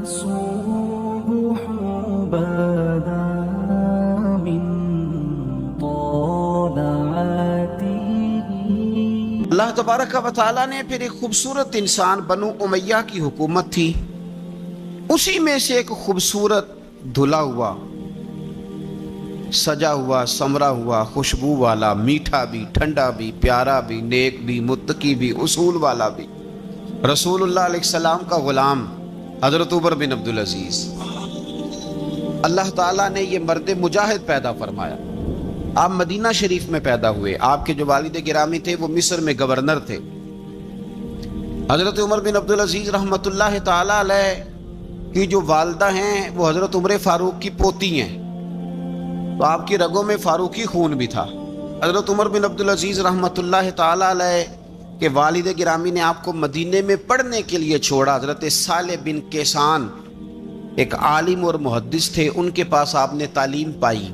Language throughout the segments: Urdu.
الصبح بدا من طلعته۔ اللہ تبارک و تعالیٰ نے پھر ایک خوبصورت انسان بنو امیہ کی حکومت تھی، اسی میں سے ایک خوبصورت دھلا ہوا، سجا ہوا، سمرا ہوا، خوشبو والا، میٹھا بھی، ٹھنڈا بھی، پیارا بھی، نیک بھی، متقی بھی، اصول والا بھی، رسول اللہ علیہ السلام کا غلام حضرت عمر بن عبدالعزیز، اللہ تعالیٰ نے یہ مرد مجاہد پیدا فرمایا۔ آپ مدینہ شریف میں پیدا ہوئے، آپ کے جو والد گرامی تھے وہ مصر میں گورنر تھے۔ حضرت عمر بن عبدالعزیز رحمۃ اللہ تعالیٰ علیہ کی جو والدہ ہیں وہ حضرت عمر فاروق کی پوتی ہیں، تو آپ کی رگوں میں فاروقی خون بھی تھا۔ حضرت عمر بن عبدالعزیز رحمۃ اللہ تعالیٰ علیہ کے والد گرامی نے آپ کو مدینے میں پڑھنے کے لیے چھوڑا۔ حضرت صالح بن کیسان ایک عالم اور محدث تھے، ان کے پاس آپ نے تعلیم پائی،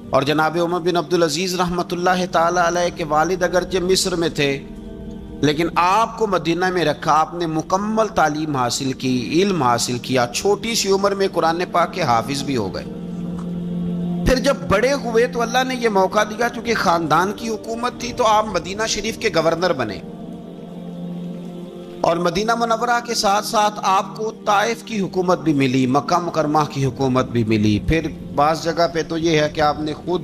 اور جناب عمر بن عبدالعزیز رحمۃ اللہ تعالیٰ علیہ کے والد اگرچہ مصر میں تھے لیکن آپ کو مدینہ میں رکھا، آپ نے مکمل تعلیم حاصل کی، علم حاصل کیا، چھوٹی سی عمر میں قرآن پاک کے حافظ بھی ہو گئے۔ پھر جب بڑے ہوئے تو اللہ نے یہ موقع دیا، چونکہ خاندان کی حکومت تھی تو آپ مدینہ شریف کے گورنر بنے، اور مدینہ منورہ کے ساتھ ساتھ آپ کو طائف کی حکومت بھی ملی، مکہ مکرمہ کی حکومت بھی ملی۔ پھر بعض جگہ پہ تو یہ ہے کہ آپ نے خود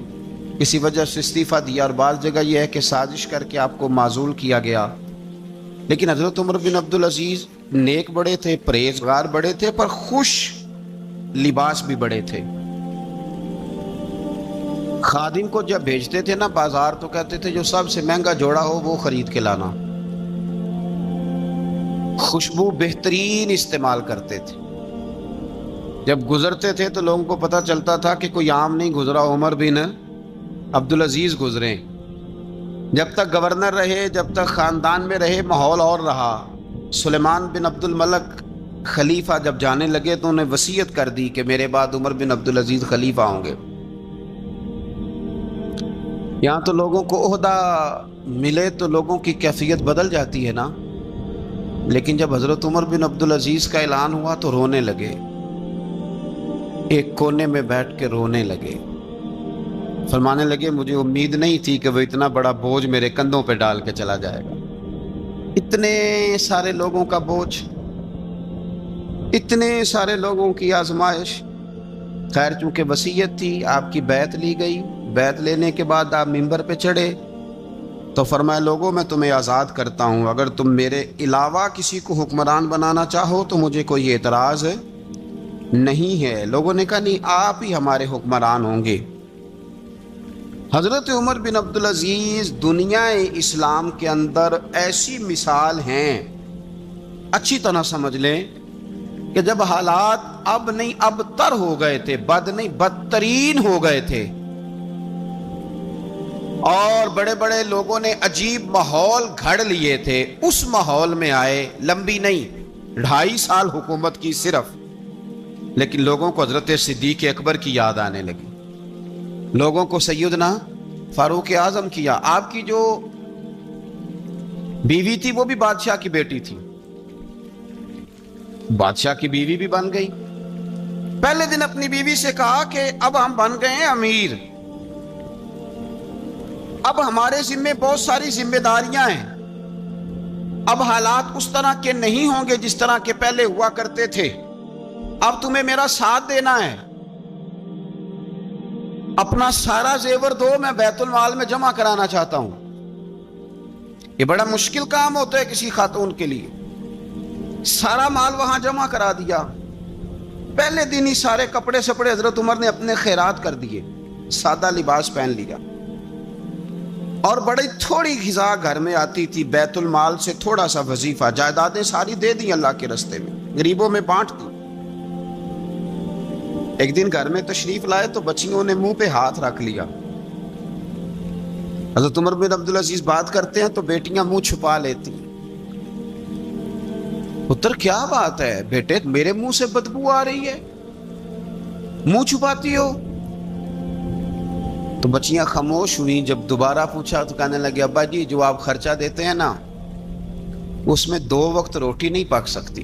کسی وجہ سے استعفیٰ دیا، اور بعض جگہ یہ ہے کہ سازش کر کے آپ کو معزول کیا گیا۔ لیکن حضرت عمر بن عبدالعزیز نیک بڑے تھے، پرہیزگار بڑے تھے، پر خوش لباس بھی بڑے تھے۔ خادم کو جب بھیجتے تھے نا بازار تو کہتے تھے جو سب سے مہنگا جوڑا ہو وہ خرید کے لانا۔ خوشبو بہترین استعمال کرتے تھے، جب گزرتے تھے تو لوگوں کو پتہ چلتا تھا کہ کوئی عام نہیں گزرا، عمر بن عبدالعزیز گزرے۔ جب تک گورنر رہے، جب تک خاندان میں رہے، ماحول اور رہا۔ سلیمان بن عبد الملک خلیفہ جب جانے لگے تو انہیں وصیت کر دی کہ میرے بعد عمر بن عبدالعزیز خلیفہ ہوں گے۔ یہاں تو لوگوں کو عہدہ ملے تو لوگوں کی کیفیت بدل جاتی ہے نا، لیکن جب حضرت عمر بن عبدالعزیز کا اعلان ہوا تو رونے لگے، ایک کونے میں بیٹھ کے رونے لگے، فرمانے لگے مجھے امید نہیں تھی کہ وہ اتنا بڑا بوجھ میرے کندھوں پہ ڈال کے چلا جائے گا۔ اتنے سارے لوگوں کا بوجھ، اتنے سارے لوگوں کی آزمائش۔ خیر چونکہ وصیت تھی، آپ کی بیعت لی گئی، بیعت لینے کے بعد آپ ممبر پہ چڑھے تو فرمایا لوگوں میں تمہیں آزاد کرتا ہوں، اگر تم میرے علاوہ کسی کو حکمران بنانا چاہو تو مجھے کوئی اعتراض نہیں ہے۔ لوگوں نے کہا نہیں، آپ ہی ہمارے حکمران ہوں گے۔ حضرت عمر بن عبدالعزیز دنیا اسلام کے اندر ایسی مثال ہیں، اچھی طرح سمجھ لیں کہ جب حالات اب نہیں اب تر ہو گئے تھے، بد نہیں بدترین ہو گئے تھے، اور بڑے بڑے لوگوں نے عجیب ماحول گھڑ لیے تھے، اس ماحول میں آئے، لمبی نہیں 2.5 سال حکومت کی صرف، لیکن لوگوں کو حضرت صدیق اکبر کی یاد آنے لگی، لوگوں کو سیدنا فاروق اعظم کیا۔ آپ کی جو بیوی تھی وہ بھی بادشاہ کی بیٹی تھی، بادشاہ کی بیوی بھی بن گئی۔ پہلے دن اپنی بیوی سے کہا کہ اب ہم بن گئے ہیں امیر، اب ہمارے ذمے بہت ساری ذمہ داریاں ہیں، اب حالات اس طرح کے نہیں ہوں گے جس طرح کے پہلے ہوا کرتے تھے، اب تمہیں میرا ساتھ دینا ہے، اپنا سارا زیور دو، میں بیت المال میں جمع کرانا چاہتا ہوں۔ یہ بڑا مشکل کام ہوتا ہے کسی خاتون کے لیے، سارا مال وہاں جمع کرا دیا۔ پہلے دن ہی سارے کپڑے سپڑے حضرت عمر نے اپنے خیرات کر دیے، سادہ لباس پہن لیا، اور بڑی تھوڑی غذا گھر میں آتی تھی، بیت المال سے تھوڑا سا وظیفہ، جائیدادیں ساری دے دی اللہ کے راستے میں، غریبوں میں بانٹ دی۔ ایک دن گھر میں تشریف لائے تو بچیوں نے منہ پہ ہاتھ رکھ لیا۔ حضرت عمر بن عبدالعزیز بات کرتے ہیں تو بیٹیاں منہ چھپا لیتی ہیں۔ پتر کیا بات ہے بیٹے، میرے منہ سے بدبو آ رہی ہے، منہ چھپاتی ہو؟ تو بچیاں خاموش ہوئیں۔ جب دوبارہ پوچھا تو کہنے لگے ابا جی جو آپ خرچہ دیتے ہیں نا اس میں 2 وقت روٹی نہیں پک سکتی،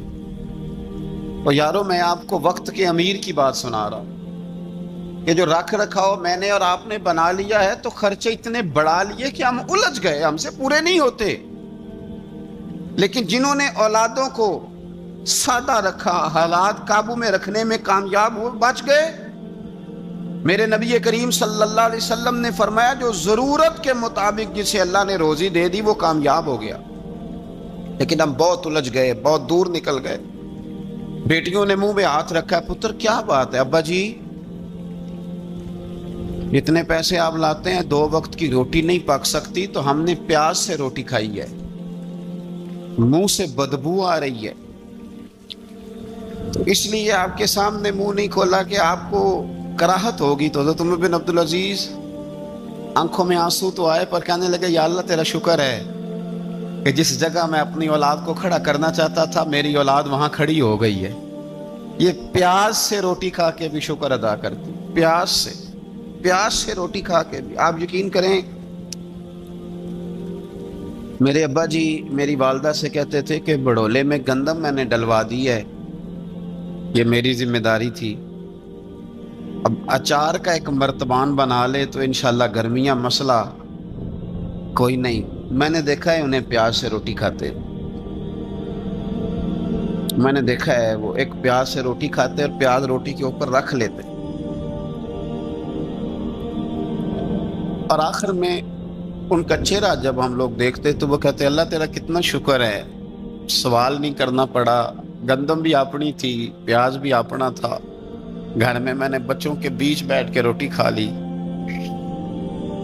اور یارو میں آپ کو وقت کے امیر کی بات سنا رہا ہوں کہ جو رکھ رکھاؤ میں نے اور آپ نے بنا لیا ہے تو خرچے اتنے بڑھا لیے کہ ہم الجھ گئے، ہم سے پورے نہیں ہوتے۔ لیکن جنہوں نے اولادوں کو سادہ رکھا، حالات قابو میں رکھنے میں کامیاب ہوئے، بچ گئے۔ میرے نبی کریم صلی اللہ علیہ وسلم نے فرمایا جو ضرورت کے مطابق جسے اللہ نے روزی دے دی وہ کامیاب ہو گیا۔ لیکن ہم بہت الجھ گئے، بہت دور نکل گئے۔ بیٹیوں نے منہ میں ہاتھ رکھا، پتر کیا بات ہے ابا جی، اتنے پیسے آپ لاتے ہیں، 2 وقت کی روٹی نہیں پک سکتی تو ہم نے پیاز سے روٹی کھائی ہے، منہ سے بدبو آ رہی ہے، تو اس لیے آپ کے سامنے منہ نہیں کھولا کہ آپ کو کراہت ہوگی۔ تو حضرت عمر بن عبدالعزیز آنکھوں میں آنسو تو آئے پر کہنے لگے یا اللہ تیرا شکر ہے کہ جس جگہ میں اپنی اولاد کو کھڑا کرنا چاہتا تھا میری اولاد وہاں کھڑی ہو گئی ہے۔ یہ پیاز سے روٹی کھا کے بھی شکر ادا کرتی، پیاز سے روٹی کھا کے بھی۔ آپ یقین کریں میرے ابا جی میری والدہ سے کہتے تھے کہ بڑولے میں گندم میں نے ڈلوا دی ہے، یہ میری ذمہ داری تھی، اب اچار کا ایک مرتبان بنا لے تو انشاءاللہ گرمیاں مسئلہ کوئی نہیں۔ میں نے دیکھا ہے انہیں پیاز سے روٹی کھاتے، میں نے دیکھا ہے وہ ایک پیاز سے روٹی کھاتے اور پیاز روٹی کے اوپر رکھ لیتے، اور آخر میں ان کا چہرہ جب ہم لوگ دیکھتے تو وہ کہتے اللہ تیرا کتنا شکر ہے، سوال نہیں کرنا پڑا، گندم بھی اپنی تھی، پیاز بھی اپنا تھا، گھر میں نے بچوں کے بیچ بیٹھ کے روٹی کھا لی۔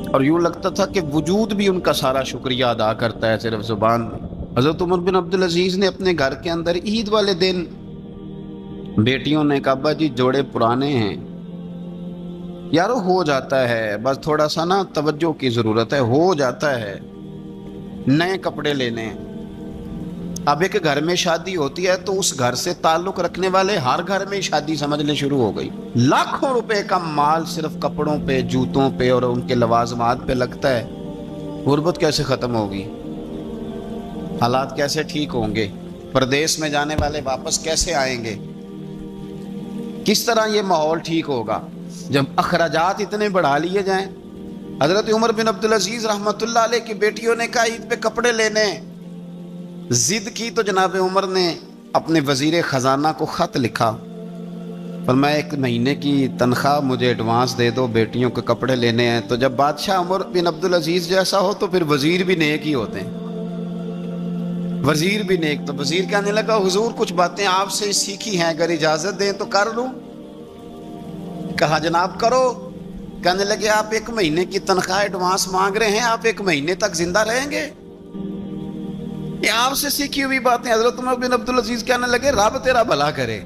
اور یوں لگتا تھا کہ وجود بھی ان کا سارا شکریہ ادا کرتا ہے صرف زبان میں۔ حضرت عمر بن عبدالعزیز نے اپنے گھر کے اندر عید والے دن بیٹیوں نے کہا ابا جی جوڑے پرانے ہیں، یارو ہو جاتا ہے، بس تھوڑا سا نا توجہ کی ضرورت ہے، ہو جاتا ہے، نئے کپڑے لینے ہیں۔ اب ایک گھر میں شادی ہوتی ہے تو اس گھر سے تعلق رکھنے والے ہر گھر میں شادی سمجھنے شروع ہو گئی، لاکھوں روپے کا مال صرف کپڑوں پہ، جوتوں پہ اور ان کے لوازمات پہ لگتا ہے۔ غربت کیسے ختم ہوگی؟ حالات کیسے ٹھیک ہوں گے؟ پردیس میں جانے والے واپس کیسے آئیں گے؟ کس طرح یہ ماحول ٹھیک ہوگا جب اخراجات اتنے بڑھا لیے جائیں؟ حضرت عمر بن عبدالعزیز رحمۃ اللہ علیہ کی بیٹیوں نے کہا عید پہ کپڑے لینے، ضد کی تو جناب عمر نے اپنے وزیر خزانہ کو خط لکھا، فرمایا 1 مہینے کی تنخواہ مجھے ایڈوانس دے دو، بیٹیوں کے کپڑے لینے ہیں۔ تو جب بادشاہ عمر بن عبدالعزیز جیسا ہو تو پھر وزیر بھی نیک ہی ہوتے ہیں، وزیر بھی نیک۔ تو وزیر کہنے لگا حضور کچھ باتیں آپ سے سیکھی ہیں، اگر اجازت دیں تو کر لوں؟ کہا جناب کرو۔ کہنے لگے آپ 1 مہینے کی تنخواہ ایڈوانس مانگ رہے ہیں، آپ 1 مہینے تک زندہ رہیں گے؟ یہ آپ سے سیکھی ہوئی باتیں۔ حضرت عمر بن عبدالعزیز کہنے لگے رب تیرا بھلا کرے،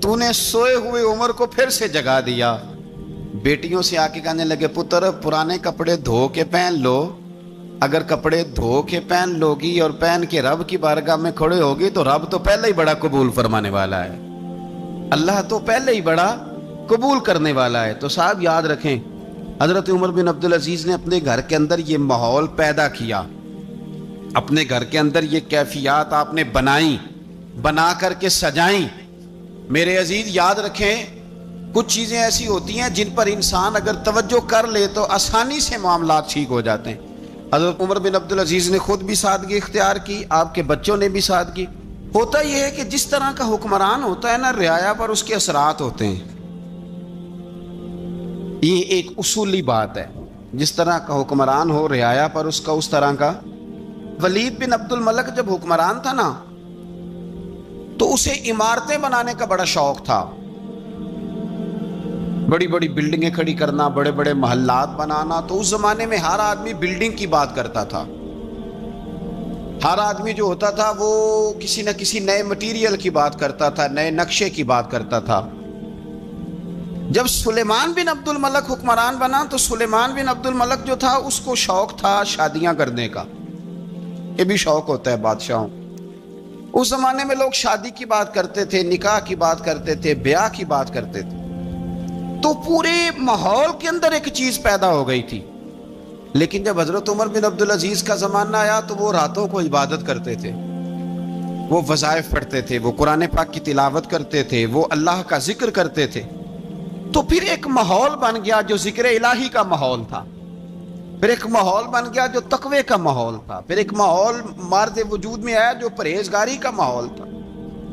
تو نے سوئے ہوئے عمر کو پھر سے جگا دیا۔ بیٹیوں سے آ کے کہنے لگے پتر پرانے کپڑے دھو کے پہن لو، اگر کپڑے دھو کے پہن لوگی اور پہن کے رب کی بارگاہ میں کھڑے ہوگی تو رب تو پہلے ہی بڑا قبول فرمانے والا ہے، اللہ تو پہلے ہی بڑا قبول کرنے والا ہے۔ تو صاحب یاد رکھیں حضرت عمر بن عبدالعزیز نے اپنے گھر کے اندر یہ ماحول پیدا کیا، اپنے گھر کے اندر یہ کیفیات آپ نے بنائیں، بنا کر کے سجائیں۔ میرے عزیز یاد رکھیں کچھ چیزیں ایسی ہوتی ہیں جن پر انسان اگر توجہ کر لے تو آسانی سے معاملات ٹھیک ہو جاتے ہیں۔ حضرت عمر بن عبدالعزیز نے خود بھی سادگی اختیار کی، آپ کے بچوں نے بھی سادگی۔ ہوتا یہ ہے کہ جس طرح کا حکمران ہوتا ہے نا، رعایا پر اس کے اثرات ہوتے ہیں، یہ ایک اصولی بات ہے، جس طرح کا حکمران ہو رعایا پر اس کا اس طرح کا۔ ولید بن عبد الملک جب حکمران تھا نا تو اسے عمارتیں بنانے کا بڑا شوق تھا، بڑی بڑی بلڈنگیں کھڑی کرنا، بڑے بڑے محلات بنانا۔ تو اس زمانے میں ہر آدمی بلڈنگ کی بات کرتا تھا، ہر آدمی جو ہوتا تھا وہ کسی نہ کسی نئے مٹیریل کی بات کرتا تھا، نئے نقشے کی بات کرتا تھا۔ جب سلیمان بن عبد الملک حکمران بنا تو سلیمان بن عبد الملک جو تھا اس کو شوق تھا شادیاں کرنے کا، یہ بھی شوق ہوتا ہے بادشاہوں۔ اس زمانے میں لوگ شادی کی بات کرتے تھے، نکاح کی بات کرتے تھے، بیاہ کی بات کرتے تھے، تو پورے ماحول کے اندر ایک چیز پیدا ہو گئی تھی۔ لیکن جب حضرت عمر بن عبدالعزیز کا زمانہ آیا تو وہ راتوں کو عبادت کرتے تھے، وہ وظائف پڑھتے تھے، وہ قرآن پاک کی تلاوت کرتے تھے، وہ اللہ کا ذکر کرتے تھے، تو پھر ایک ماحول بن گیا جو ذکر الہی کا ماحول تھا، پھر ایک ماحول بن گیا جو تقوی کا ماحول تھا، پھر ایک ماحول مرد وجود میں آیا جو پرہیزگاری کا ماحول تھا۔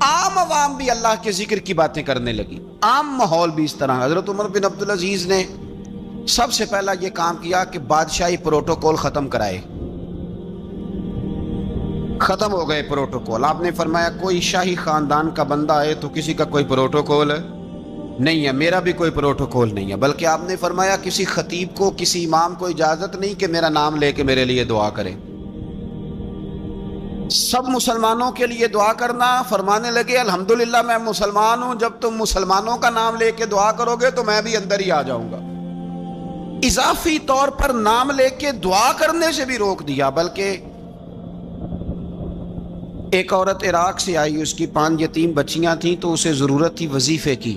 عام عوام بھی اللہ کے ذکر کی باتیں کرنے لگی، عام ماحول بھی اس طرح۔ حضرت عمر بن عبدالعزیز نے سب سے پہلا یہ کام کیا کہ بادشاہی پروٹوکول ختم کرائے، ختم ہو گئے پروٹوکول۔ آپ نے فرمایا کوئی شاہی خاندان کا بندہ آئے تو کسی کا کوئی پروٹوکول نہیں ہے، میرا بھی کوئی پروٹوکول نہیں ہے، بلکہ آپ نے فرمایا کسی خطیب کو، کسی امام کو اجازت نہیں کہ میرا نام لے کے میرے لیے دعا کرے۔ سب مسلمانوں کے لیے دعا کرنا، فرمانے لگے الحمدللہ میں مسلمان ہوں، جب تم مسلمانوں کا نام لے کے دعا کرو گے تو میں بھی اندر ہی آ جاؤں گا۔ اضافی طور پر نام لے کے دعا کرنے سے بھی روک دیا، بلکہ ایک عورت عراق سے آئی، اس کی 5 یتیم بچیاں تھیں تو اسے ضرورت تھی وظیفے کی۔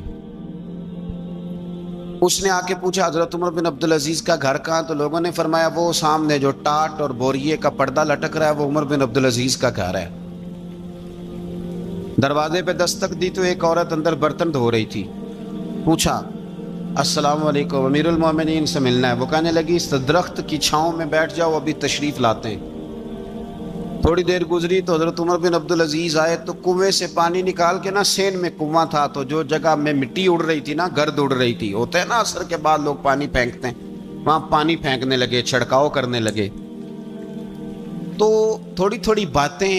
اس نے آ کے پوچھا حضرت عمر بن عبدالعزیز کا گھر کہاں؟ تو لوگوں نے فرمایا وہ سامنے جو ٹاٹ اور بوریے کا پردہ لٹک رہا ہے وہ عمر بن عبدالعزیز کا گھر ہے۔ دروازے پہ دستک دی تو ایک عورت اندر برتن دھو رہی تھی، پوچھا السلام علیکم، امیر المومنین سے ملنا ہے۔ وہ کہنے لگی اس درخت کی چھاؤں میں بیٹھ جاؤ، ابھی تشریف لاتے ہیں۔ تھوڑی دیر گزری تو حضرت عمر بن عبدالعزیز آئے تو کنویں سے پانی نکال کے نا، سین میں کنواں تھا تو جو جگہ میں مٹی اڑ رہی تھی نا، گرد اڑ رہی تھی، ہوتا ہے نا عصر کے بعد لوگ پانی پھینکتے ہیں، وہاں پانی پھینکنے لگے، چھڑکاؤ کرنے لگے۔ تو تھوڑی تھوڑی باتیں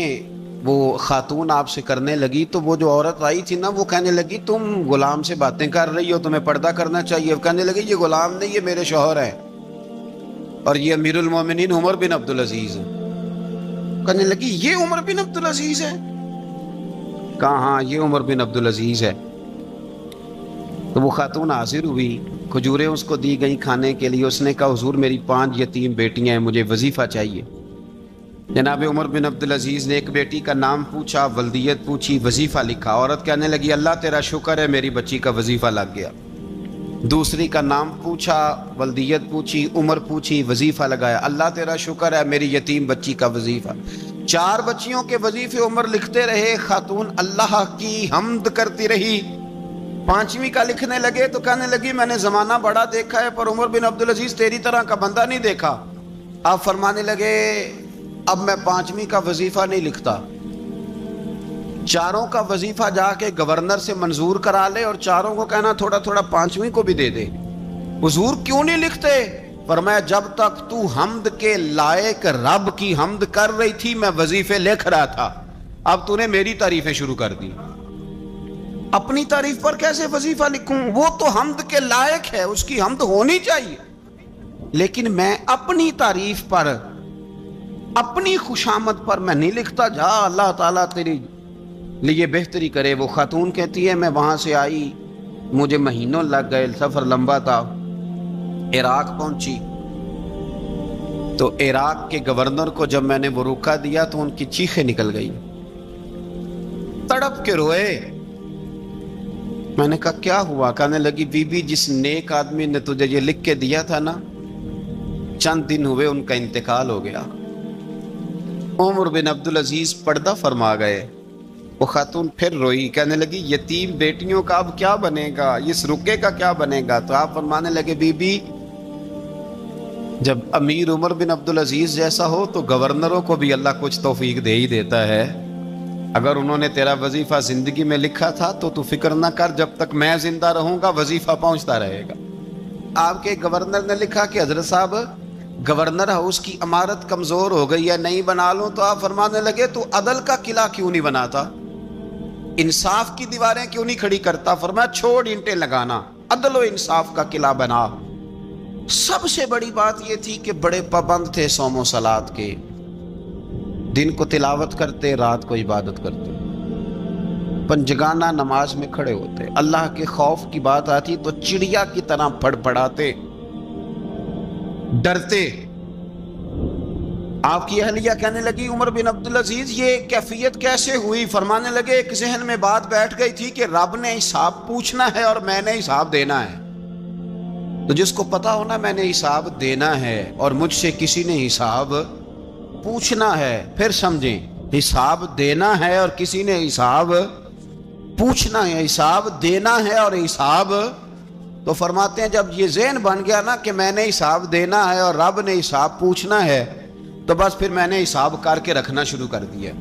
وہ خاتون آپ سے کرنے لگی، تو وہ جو عورت آئی تھی نا وہ کہنے لگی تم غلام سے باتیں کر رہی ہو، تمہیں پردہ کرنا چاہیے۔ کہنے لگی یہ غلام نہیں، یہ میرے شوہر ہیں اور یہ امیر المومنین عمر بن عبدالعزیز ہیں۔ کہنے لگی یہ عمر بن عبدالعزیز ہے؟ کہا ہاں یہ عمر بن عبدالعزیز ہے۔ تو وہ خاتون حاضر ہوئی، کھجوریں اس کو دی گئیں کھانے کے لیے۔ اس نے کہا حضور میری 5 یتیم بیٹیاں ہیں، مجھے وظیفہ چاہیے۔ جناب عمر بن عبدالعزیز نے ایک بیٹی کا نام پوچھا، ولدیت پوچھی، وظیفہ لکھا۔ عورت کہنے لگی اللہ تیرا شکر ہے میری بچی کا وظیفہ لگ گیا۔ دوسری کا نام پوچھا، ولدیت پوچھی، عمر پوچھی، وظیفہ لگایا، اللہ تیرا شکر ہے میری یتیم بچی کا وظیفہ۔ 4 بچیوں کے وظیفے عمر لکھتے رہے، خاتون اللہ کی حمد کرتی رہی۔ 5ویں کا لکھنے لگے تو کہنے لگی میں نے زمانہ بڑا دیکھا ہے پر عمر بن عبدالعزیز تیری طرح کا بندہ نہیں دیکھا۔ آپ فرمانے لگے اب میں 5ویں کا وظیفہ نہیں لکھتا، 4 کا وظیفہ جا کے گورنر سے منظور کرا لے اور 4 کو کہنا تھوڑا تھوڑا 5ویں کو بھی دے دے۔ حضور کیوں نہیں لکھتے؟ فرمایا جب تک تو حمد کے لائق رب کی حمد کر رہی تھی میں وظیفے لکھ رہا تھا، اب تو نے میری تعریفیں شروع کر دی، اپنی تعریف پر کیسے وظیفہ لکھوں؟ وہ تو حمد کے لائق ہے، اس کی حمد ہونی چاہیے، لیکن میں اپنی تعریف پر، اپنی خوشامد پر میں نہیں لکھتا۔ جا اللہ تعالیٰ تیری لیے بہتری کرے۔ وہ خاتون کہتی ہے میں وہاں سے آئی، مجھے مہینوں لگ گئے، سفر لمبا تھا، عراق پہنچی تو عراق کے گورنر کو جب میں نے وہ روکا دیا تو ان کی چیخیں نکل گئی، تڑپ کے روئے۔ میں نے کہا کیا ہوا؟ کہنے لگی بی بی جس نیک آدمی نے تجھے یہ لکھ کے دیا تھا نا، چند دن ہوئے ان کا انتقال ہو گیا۔ عمر بن عبدالعزیز پردہ فرما گئے۔ وہ خاتون پھر روئی، کہنے لگی یتیم بیٹیوں کا اب کیا بنے گا، اس رکے کا کیا بنے گا؟ تو آپ فرمانے لگے بی بی جب امیر عمر بن عبدالعزیز جیسا ہو تو گورنروں کو بھی اللہ کچھ توفیق دے ہی دیتا ہے۔ اگر انہوں نے تیرا وظیفہ زندگی میں لکھا تھا تو فکر نہ کر، جب تک میں زندہ رہوں گا وظیفہ پہنچتا رہے گا۔ آپ کے گورنر نے لکھا کہ حضرت صاحب گورنر ہاؤس کی عمارت کمزور ہو گئی ہے، نہیں بنا لوں؟ تو آپ فرمانے لگے تو عدل کا قلعہ کیوں نہیں بناتا، انصاف کی دیواریں کیوں نہیں کھڑی کرتا؟ فرمایا چھوڑ اینٹیں لگانا، عدل و انصاف کا قلعہ بنا۔ سب سے بڑی بات یہ تھی کہ بڑے پابند تھے صوم و صلات کے، دن کو تلاوت کرتے، رات کو عبادت کرتے، پنجگانہ نماز میں کھڑے ہوتے، اللہ کے خوف کی بات آتی تو چڑیا کی طرح پھڑ پڑاتے، ڈرتے۔ آپ کی اہلیہ کہنے لگی عمر بن عبدالعزیز یہ کیفیت کیسے ہوئی؟ فرمانے لگے ایک ذہن میں بات بیٹھ گئی تھی کہ رب نے حساب پوچھنا ہے اور میں نے حساب دینا ہے، تو جس کو پتا ہونا میں نے حساب دینا ہے اور مجھ سے کسی نے حساب پوچھنا ہے، پھر سمجھیں حساب دینا ہے اور کسی نے حساب پوچھنا ہے، حساب دینا ہے اور حساب، تو فرماتے ہیں جب یہ ذہن بن گیا نا کہ میں نے حساب دینا ہے اور رب نے حساب پوچھنا ہے، تو بس پھر میں نے حساب کر کے رکھنا شروع کر دیا۔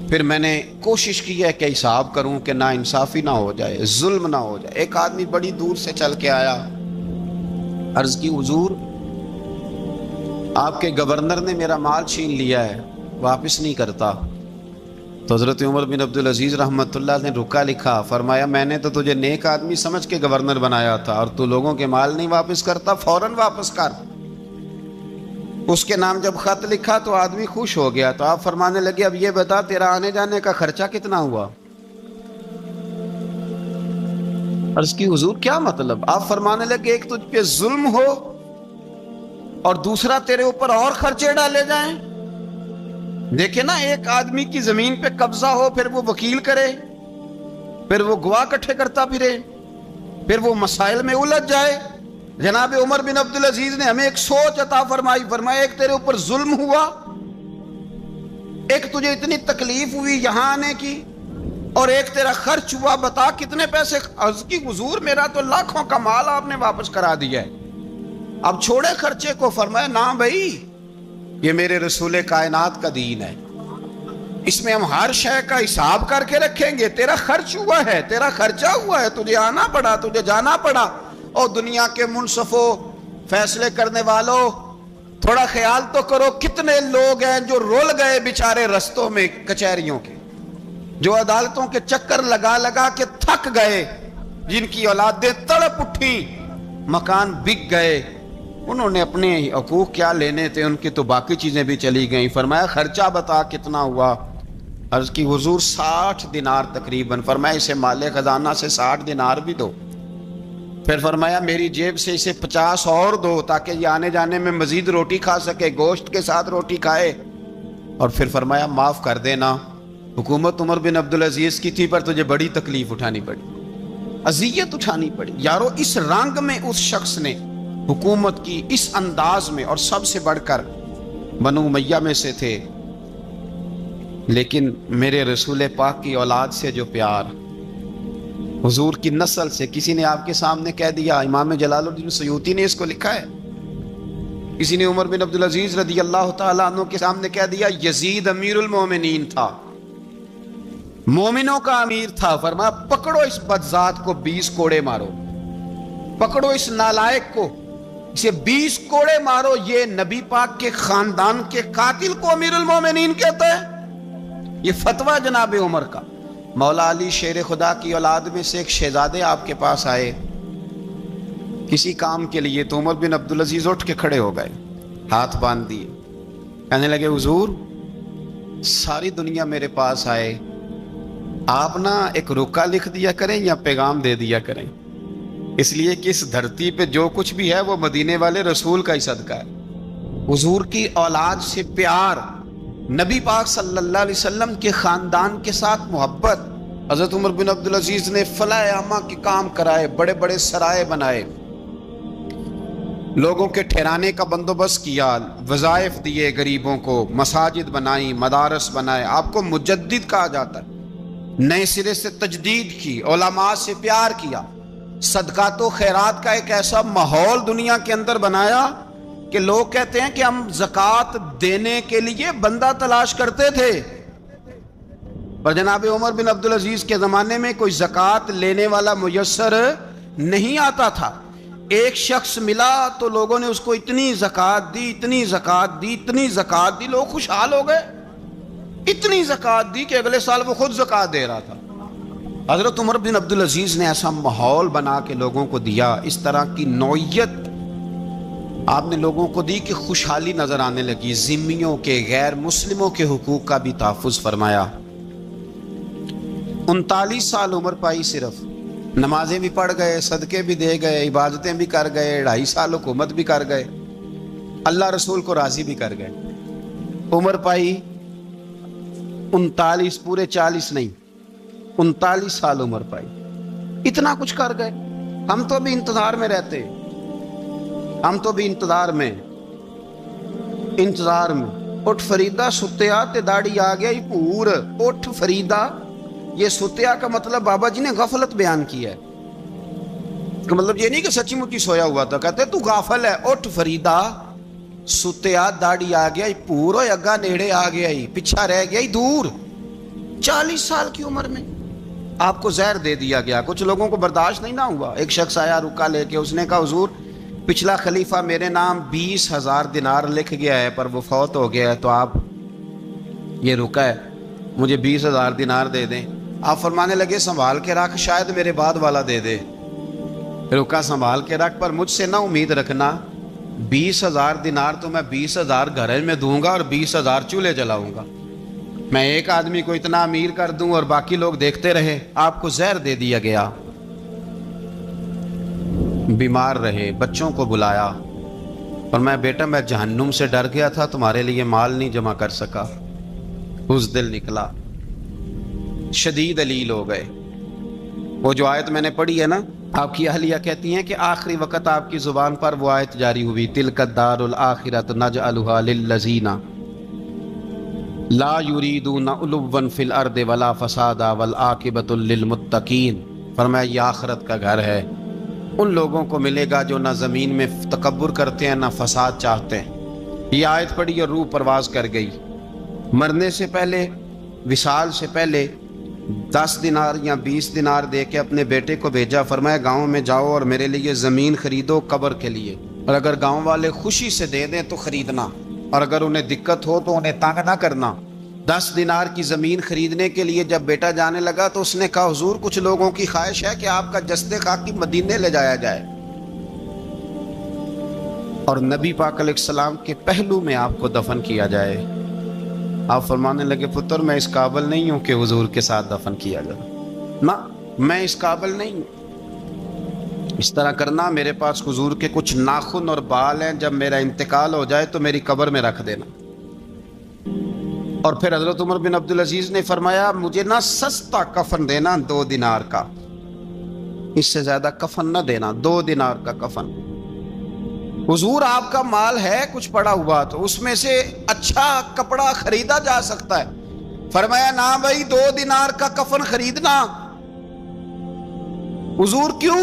پھر میں نے کوشش کی ہے کہ حساب کروں کہ نا انصافی نہ ہو جائے، ظلم نہ ہو جائے۔ ایک آدمی بڑی دور سے چل کے آیا، عرض کی حضور آپ کے گورنر نے میرا مال چھین لیا ہے، واپس نہیں کرتا۔ تو حضرت عمر بن عبدالعزیز رحمۃ اللہ نے رکا لکھا، فرمایا میں نے تو تجھے نیک آدمی سمجھ کے گورنر بنایا تھا اور تو لوگوں کے مال نہیں واپس کرتا، فوراً واپس کر۔ اس کے نام جب خط لکھا تو آدمی خوش ہو گیا، تو آپ فرمانے لگے اب یہ بتا تیرا آنے جانے کا خرچہ کتنا ہوا؟ عرض کی حضور کیا مطلب؟ آپ فرمانے لگے ایک تجھ پہ ظلم ہو اور دوسرا تیرے اوپر اور خرچے ڈالے جائیں۔ دیکھیں نا، ایک آدمی کی زمین پہ قبضہ ہو، پھر وہ وکیل کرے، پھر وہ گواہ اکٹھے کرتا پھرے، پھر وہ مسائل میں الجھ جائے۔ جناب عمر بن عبدالعزیز نے ہمیں ایک سوچ عطا فرمائی، فرمایا ایک تیرے اوپر ظلم ہوا، ایک تجھے اتنی تکلیف ہوئی یہاں آنے کی، اور ایک تیرا خرچ ہوا، بتا کتنے پیسے؟ عرض کی حضور میرا تو لاکھوں کا مال آپ نے واپس کرا دیا ہے، اب چھوڑے خرچے کو۔ فرمایا نا بھائی، یہ میرے رسول کائنات کا دین ہے، اس میں ہم ہر شے کا حساب کر کے رکھیں گے۔ تیرا خرچ ہوا ہے، تیرا خرچہ ہوا ہے، تجھے آنا پڑا، تجھے جانا پڑا۔ اور دنیا کے منصفوں، فیصلے کرنے والوں، تھوڑا خیال تو کرو کتنے لوگ ہیں جو رول گئے بیچارے رستوں میں کچہریوں کے، جو عدالتوں کے چکر لگا لگا کے تھک گئے، جن کی اولادیں تڑپ اٹھیں، مکان بک گئے، انہوں نے اپنے حقوق کیا لینے تھے، ان کی تو باقی چیزیں بھی چلی گئیں۔ فرمایا خرچہ بتا کتنا ہوا؟ عرض کی حضور 60 دینار تقریباً۔ فرمایا اسے مال خزانہ سے 60 دینار بھی دو۔ پھر فرمایا میری جیب سے اسے 50 اور دو تاکہ یہ آنے جانے میں مزید روٹی کھا سکے، گوشت کے ساتھ روٹی کھائے۔ اور پھر فرمایا معاف کر دینا، حکومت عمر بن عبدالعزیز کی تھی پر تجھے بڑی تکلیف اٹھانی پڑی، اذیت اٹھانی پڑی۔ یارو اس رنگ میں اس شخص نے حکومت کی، اس انداز میں، اور سب سے بڑھ کر بنو امیہ میں سے تھے، لیکن میرے رسول پاک کی اولاد سے جو پیار، حضور کی نسل سے، کسی نے آپ کے سامنے کہہ دیا، امام جلال الدین سیوطی نے اس کو لکھا ہے، کسی نے عمر بن عبدالعزیز رضی اللہ تعالیٰ عنہ کے سامنے کہہ دیا یزید امیر المومنین تھا، مومنوں کا امیر تھا۔ فرمایا پکڑو اس بدذات کو 20 کوڑے مارو، پکڑو اس نالائق کو، اسے 20 کوڑے مارو۔ یہ نبی پاک کے خاندان کے قاتل کو امیر المومنین کہتا ہے؟ یہ فتویٰ جناب عمر کا۔ مولا علی شیر خدا کی اولاد میں سے ایک شہزادے آپ کے پاس آئے کسی کام کے لیے، تو عمر بن عبدالعزیز اٹھ کے کھڑے ہو گئے، ہاتھ باندھ دیے، کہنے لگے حضور ساری دنیا میرے پاس آئے، آپ نا ایک رکا لکھ دیا کریں یا پیغام دے دیا کریں، اس لیے کہ اس دھرتی پہ جو کچھ بھی ہے وہ مدینے والے رسول کا ہی صدقہ ہے۔ حضور کی اولاد سے پیار، نبی پاک صلی اللہ علیہ وسلم کے خاندان کے ساتھ محبت۔ حضرت عمر بن عبدالعزیز نے فلاح عامہ کے کام کرائے، بڑے بڑے سرائے بنائے، لوگوں کے ٹھہرانے کا بندوبست کیا، وظائف دیے غریبوں کو، مساجد بنائی، مدارس بنائے۔ آپ کو مجدد کہا جاتا ہے، نئے سرے سے تجدید کی، علماء سے پیار کیا، صدقات و خیرات کا ایک ایسا ماحول دنیا کے اندر بنایا کہ لوگ کہتے ہیں کہ ہم زکوٰۃ دینے کے لیے بندہ تلاش کرتے تھے، پر جناب عمر بن عبدالعزیز کے زمانے میں کوئی زکوٰۃ لینے والا میسر نہیں آتا تھا۔ ایک شخص ملا تو لوگوں نے اس کو اتنی زکوٰۃ دی، اتنی زکوٰۃ دی، اتنی زکوٰۃ دی، لوگ خوشحال ہو گئے، اتنی زکوٰۃ دی کہ اگلے سال وہ خود زکوٰۃ دے رہا تھا۔ حضرت عمر بن عبدالعزیز نے ایسا ماحول بنا کے لوگوں کو دیا، اس طرح کی نوعیت آپ نے لوگوں کو دی کہ خوشحالی نظر آنے لگی۔ ذمیوں کے، غیر مسلموں کے حقوق کا بھی تحفظ فرمایا۔ 39 سال عمر پائی، صرف نمازیں بھی پڑھ گئے، صدقے بھی دے گئے، عبادتیں بھی کر گئے، 2.5 سال حکومت بھی کر گئے، اللہ رسول کو راضی بھی کر گئے۔ عمر پائی 39، پورے 40 نہیں، 39 سال عمر پائی، اتنا کچھ کر گئے۔ ہم تو بھی انتظار میں رہتے، ہم تو بھی انتظار میں، اٹھ فریدا ستیا تے داڑھی آ گیا ہی پور. اٹھ فریدا، یہ ستیا کا مطلب بابا جی نے غفلت بیان کیا ہے. کہ مطلب یہ نہیں کہ سچی مچی سویا ہوا تھا، کہتے تو غافل ہے. اٹھ فریدا ستیا داڑھی آ گیا ہی پور، اور اگا نیڑے آ گیا ہی، پیچھا رہ گیا ہی دور. 40 سال کی عمر میں آپ کو زہر دے دیا گیا. کچھ لوگوں کو برداشت نہیں نہ ہوا. ایک شخص آیا رکا لے کے، اس نے کہا حضور پچھلا خلیفہ میرے نام 20,000 دینار لکھ گیا ہے پر وہ فوت ہو گیا ہے، تو آپ یہ رکا ہے مجھے 20,000 دینار دے دیں. آپ فرمانے لگے سنبھال کے رکھ، شاید میرے بعد والا دے دے. رکا سنبھال کے رکھ، پر مجھ سے نہ امید رکھنا 20,000 دینار تو میں 20,000 گھر میں دوں گا اور 20,000 چولہے جلاؤں گا. میں ایک آدمی کو اتنا امیر کر دوں اور باقی لوگ دیکھتے رہے. آپ کو زہر دے دیا گیا، بیمار رہے، بچوں کو بلایا اور میں بیٹا میں جہنم سے ڈر گیا تھا، تمہارے لیے مال نہیں جمع کر سکا. اس دل نکلا، شدید علیل ہو گئے. وہ جو آیت میں نے پڑھی ہے نا، آپ کی اہلیہ کہتی ہیں کہ آخری وقت آپ کی زبان پر وہ آیت جاری ہوئی، تلک الدار الآخرۃ نجعلھا للذین لا یریدون علوا فی الارض ولا فسادا والعاقبۃ للمتقین. فرمایا یہ آخرت کا گھر ہے، ان لوگوں کو ملے گا جو نہ زمین میں تکبر کرتے ہیں نہ فساد چاہتے ہیں. یہ آیت پڑھی اور روح پرواز کر گئی. مرنے سے پہلے، وصال سے پہلے 10 دینار یا 20 دینار دے کے اپنے بیٹے کو بھیجا. فرمایا گاؤں میں جاؤ اور میرے لیے زمین خریدو قبر کے لیے، اور اگر گاؤں والے خوشی سے دے دیں تو خریدنا، اور اگر انہیں دقت ہو تو انہیں تنگ نہ کرنا. 10 دینار کی زمین خریدنے کے لیے جب بیٹا جانے لگا تو اس نے کہا حضور کچھ لوگوں کی خواہش ہے کہ آپ کا جسد خاکی مدینے لے جایا جائے اور نبی پاک علیہ السلام کے پہلو میں آپ کو دفن کیا جائے. آپ فرمانے لگے پتر میں اس قابل نہیں ہوں کہ حضور کے ساتھ دفن کیا جائے، نہ میں اس قابل نہیں ہوں. اس طرح کرنا، میرے پاس حضور کے کچھ ناخن اور بال ہیں، جب میرا انتقال ہو جائے تو میری قبر میں رکھ دینا. اور پھر حضرت عمر بن عبدالعزیز نے فرمایا مجھے نہ سستا کفن دینا 2 دینار کا، اس سے زیادہ کفن نہ دینا، 2 دینار کا کفن. حضور آپ کا مال ہے کچھ پڑا ہوا تو اس میں سے اچھا کپڑا خریدا جا سکتا ہے. فرمایا نہ بھائی 2 دینار کا کفن خریدنا. حضور کیوں؟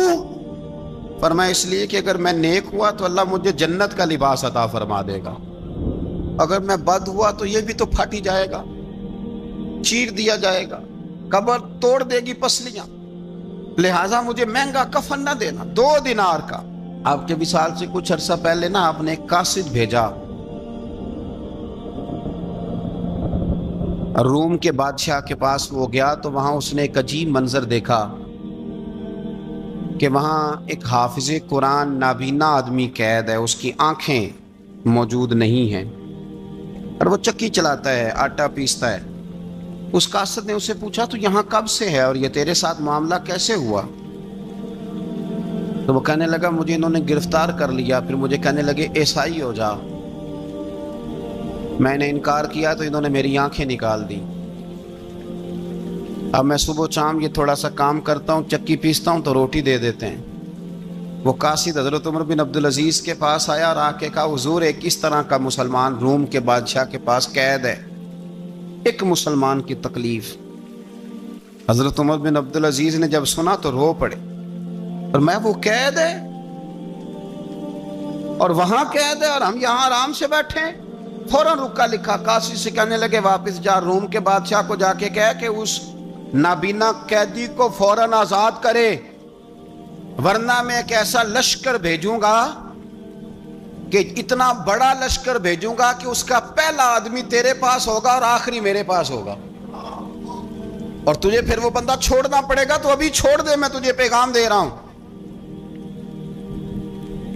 فرمایا اس لیے کہ اگر میں نیک ہوا تو اللہ مجھے جنت کا لباس عطا فرما دے گا، اگر میں بد ہوا تو یہ بھی تو پھٹ ہی جائے گا، چیر دیا جائے گا، قبر توڑ دے گی پسلیاں، لہٰذا مجھے مہنگا کفن نہ دینا. 2 دینار کا. آپ کے وصال سے کچھ عرصہ پہلے نا آپ نے ایک قاصد بھیجا، روم کے بادشاہ کے پاس وہ گیا تو وہاں اس نے ایک عجیب منظر دیکھا کہ وہاں ایک حافظ قرآن نابینا آدمی قید ہے، اس کی آنکھیں موجود نہیں ہیں اور وہ چکی چلاتا ہے، آٹا پیستا ہے. اس قاصد نے اسے پوچھا تو یہاں کب سے ہے اور یہ تیرے ساتھ معاملہ کیسے ہوا؟ تو وہ کہنے لگا مجھے انہوں نے گرفتار کر لیا، پھر مجھے کہنے لگے عیسائی ہو جا. میں نے انکار کیا تو انہوں نے میری آنکھیں نکال دی. اب میں صبح شام یہ تھوڑا سا کام کرتا ہوں، چکی پیستا ہوں تو روٹی دے دیتے ہیں. وہ قاصد حضرت عمر بن عبدالعزیز کے پاس آیا اور آ کے کہا حضور ایک اس طرح کا مسلمان روم کے بادشاہ کے پاس قید ہے، ایک مسلمان کی تکلیف. حضرت عمر بن عبدالعزیز نے جب سنا تو رو پڑے، اور میں وہ قید ہے اور وہاں قید ہے اور ہم یہاں آرام سے بیٹھے ہیں. فوراً رکا لکھا قاصد سے کہنے لگے واپس جا، روم کے بادشاہ کو جا کے کہہ کہ اس نابینا قیدی کو فوراً آزاد کرے، ورنہ میں ایک ایسا لشکر بھیجوں گا کہ اتنا بڑا لشکر بھیجوں گا کہ اس کا پہلا آدمی تیرے پاس ہوگا اور آخری میرے پاس ہوگا، اور تجھے پھر وہ بندہ چھوڑنا پڑے گا. تو ابھی چھوڑ دے، میں تجھے پیغام دے رہا ہوں.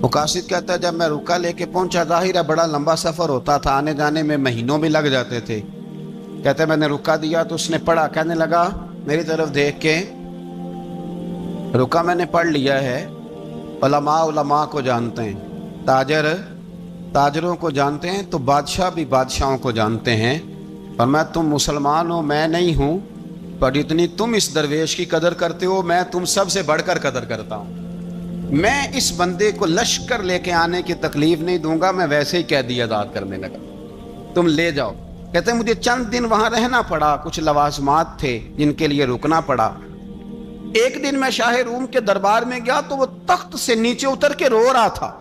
وہ قاصد کہتا ہے جب میں رکا لے کے پہنچا، ظاہر ہے بڑا لمبا سفر ہوتا تھا، آنے جانے میں مہینوں بھی لگ جاتے تھے. کہتے میں نے رکا دیا تو اس نے پڑھا، کہنے لگا میری طرف دیکھ کے رکا میں نے پڑھ لیا ہے. علماء کو جانتے ہیں، تاجر تاجروں کو جانتے ہیں، تو بادشاہ بھی بادشاہوں کو جانتے ہیں. اور میں تم مسلمان ہو میں نہیں ہوں، پر اتنی تم اس درویش کی قدر کرتے ہو میں تم سب سے بڑھ کر قدر کرتا ہوں. میں اس بندے کو لشکر لے کے آنے کی تکلیف نہیں دوں گا، میں ویسے ہی قیدی آزاد کرنے لگا. تم لے جاؤ. کہتے ہیں مجھے چند دن وہاں رہنا پڑا, کچھ لوازمات تھے جن کے لیے رکنا پڑا. ایک دن میں شاہ روم کے دربار میں گیا تو وہ تخت سے نیچے اتر کے رو رہا تھا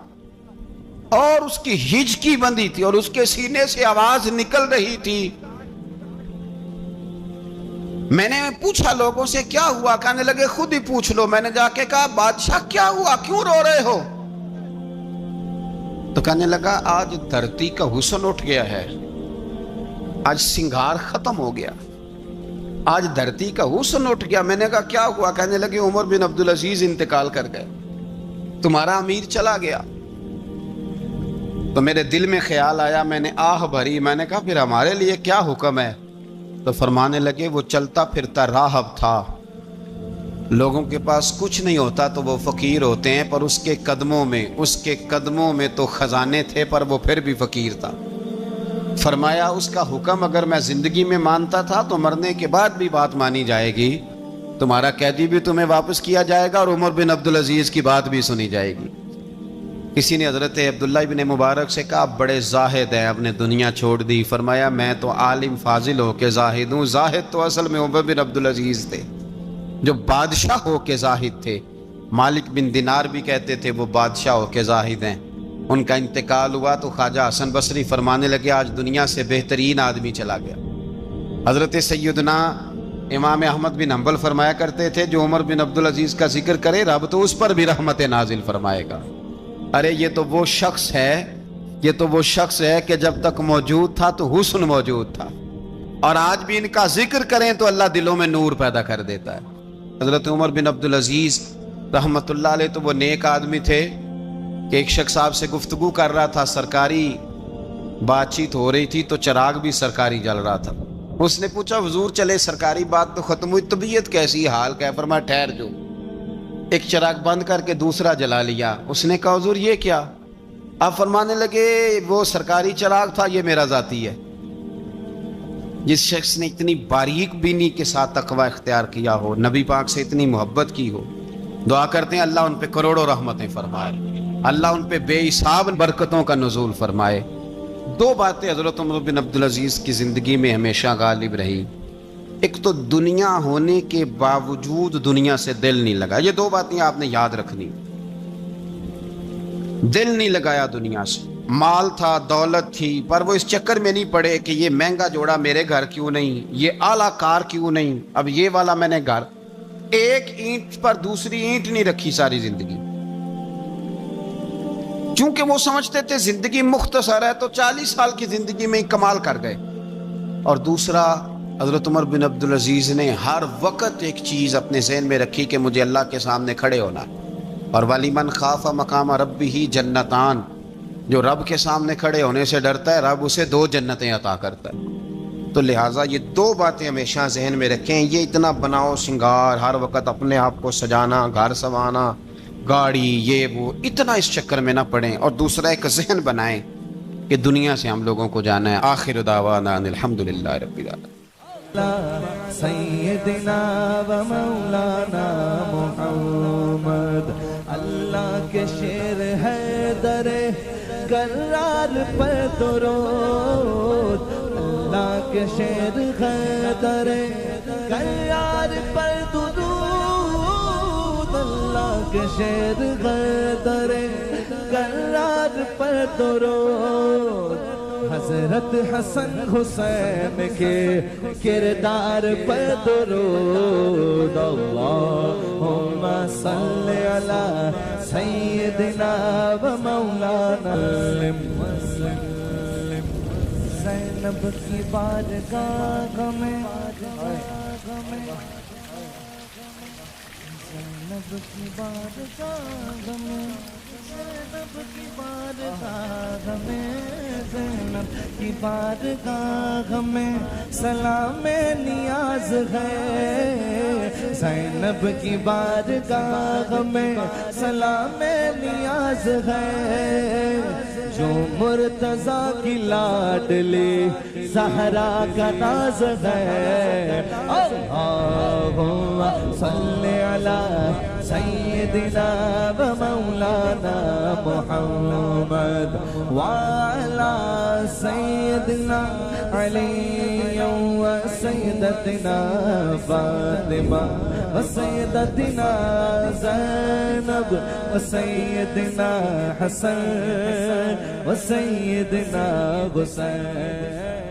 اور اس کی ہچکی بندھی تھی اور اس کے سینے سے آواز نکل رہی تھی. میں نے پوچھا لوگوں سے کیا ہوا, کہنے لگے خود ہی پوچھ لو. میں نے جا کے کہا بادشاہ کیا ہوا, کیوں رو رہے ہو؟ تو کہنے لگا آج دھرتی کا حسن اٹھ گیا ہے, آج سنگار ختم ہو گیا, آج دھرتی کا حسن اٹھ گیا. میں نے کہا کیا ہوا؟ کہنے لگے عمر بن عبدالعزیز انتقال کر گئے, تمہارا امیر چلا گیا. تو میرے دل میں خیال آیا, میں نے آہ بھری. میں نے کہا پھر ہمارے لیے کیا حکم ہے؟ تو فرمانے لگے وہ چلتا پھرتا راہب تھا, لوگوں کے پاس کچھ نہیں ہوتا تو وہ فقیر ہوتے ہیں, پر اس کے قدموں میں تو خزانے تھے, پر وہ پھر بھی فقیر تھا. فرمایا اس کا حکم اگر میں زندگی میں مانتا تھا تو مرنے کے بعد بھی بات مانی جائے گی, تمہارا قیدی بھی تمہیں واپس کیا جائے گا اور عمر بن عبدالعزیز کی بات بھی سنی جائے گی. کسی نے حضرت عبداللہ بن مبارک سے کہا آپ بڑے زاہد ہیں, آپ نے دنیا چھوڑ دی. فرمایا میں تو عالم فاضل ہو کے زاہد ہوں, زاہد تو اصل میں عمر بن عبدالعزیز تھے جو بادشاہ ہو کے زاہد تھے. مالک بن دینار بھی کہتے تھے وہ بادشاہ ہو کے زاہد ہیں. ان کا انتقال ہوا تو خواجہ حسن بصری فرمانے لگے آج دنیا سے بہترین آدمی چلا گیا. حضرت سیدنا امام احمد بن حنبل فرمایا کرتے تھے جو عمر بن عبدالعزیز کا ذکر کرے رب تو اس پر بھی رحمت نازل فرمائے گا. ارے یہ تو وہ شخص ہے کہ جب تک موجود تھا تو حسن موجود تھا, اور آج بھی ان کا ذکر کریں تو اللہ دلوں میں نور پیدا کر دیتا ہے. حضرت عمر بن عبدالعزیز رحمت اللہ علیہ تو وہ نیک آدمی تھے کہ ایک شخص آپ سے گفتگو کر رہا تھا, سرکاری بات چیت ہو رہی تھی تو چراغ بھی سرکاری جل رہا تھا. اس نے پوچھا حضور چلے سرکاری بات تو ختم ہوئی, طبیعت کیسی, حال کیا؟ فرمایا ٹھہر جو. ایک چراغ بند کر کے دوسرا جلا لیا. اس نے کہا حضور یہ کیا؟ آپ فرمانے لگے وہ سرکاری چراغ تھا, یہ میرا ذاتی ہے. جس شخص نے اتنی باریک بینی کے ساتھ تقوی اختیار کیا ہو, نبی پاک سے اتنی محبت کی ہو, دعا کرتے ہیں اللہ ان پہ کروڑوں رحمتیں فرمائے, اللہ ان پہ بے حساب برکتوں کا نزول فرمائے. دو باتیں حضرت عمر بن عبدالعزیز کی زندگی میں ہمیشہ غالب رہی. ایک تو دنیا ہونے کے باوجود دنیا سے دل نہیں لگا. یہ دو باتیں آپ نے یاد رکھنی. دل نہیں لگایا دنیا سے. مال تھا, دولت تھی, پر وہ اس چکر میں نہیں پڑے کہ یہ مہنگا جوڑا میرے گھر کیوں نہیں, یہ اعلیٰ کار کیوں نہیں, اب یہ والا میں نے گھر. ایک اینٹ پر دوسری اینٹ نہیں رکھی ساری زندگی, چونکہ وہ سمجھتے تھے زندگی مختصر ہے تو 40 سال کی زندگی میں ہی کمال کر گئے. اور دوسرا حضرت عمر بن عبدالعزیز نے ہر وقت ایک چیز اپنے ذہن میں رکھی کہ مجھے اللہ کے سامنے کھڑے ہونا. اور وَلِمَنْ خَافَ مَقَامَ رَبِّهِ جَنَّتَانِ, جو رب کے سامنے کھڑے ہونے سے ڈرتا ہے رب اسے 2 جنتیں عطا کرتا ہے. تو لہٰذا یہ 2 باتیں ہمیشہ ذہن میں رکھیں. یہ اتنا بناؤ سنگار, ہر وقت اپنے آپ کو سجانا, گھر سنوانا, گاڑی, یہ وہ, اتنا اس چکر میں نہ پڑیں. اور دوسرا ایک ذہن بنائیں کہ دنیا سے ہم لوگوں کو جانا ہے. آخر دعوانا الحمدللہ رب العالمین. سیدنا و مولانا محمد, اللہ کے شیر ہے در کرار پر درود, اللہ کے شیر ہے در کرار پر درود, اللہ کے شیر ہے در کرار پر درود. حضرت حسن حسین کے کردار پر درود. اللہم صلی علی سیدنا و مولانا. زینب کی بارگاہ میں, زینب کی بارگاہ میں, زینب کی بارگاہ میں, زینب کی بارگاہ میں سلام نیاز ہے. زینب کی بارگاہ میں سلام نیاز ہے. جو مرتضیٰ کی لاڈلی زہرا کا ناز ہے. اللہم صلی علی سیدنا و مولانا محمد وعلی سید سيدنا علي وسيدتنا فاطمة وسيدتنا زينب وسيدنا حسن وسيدنا حسين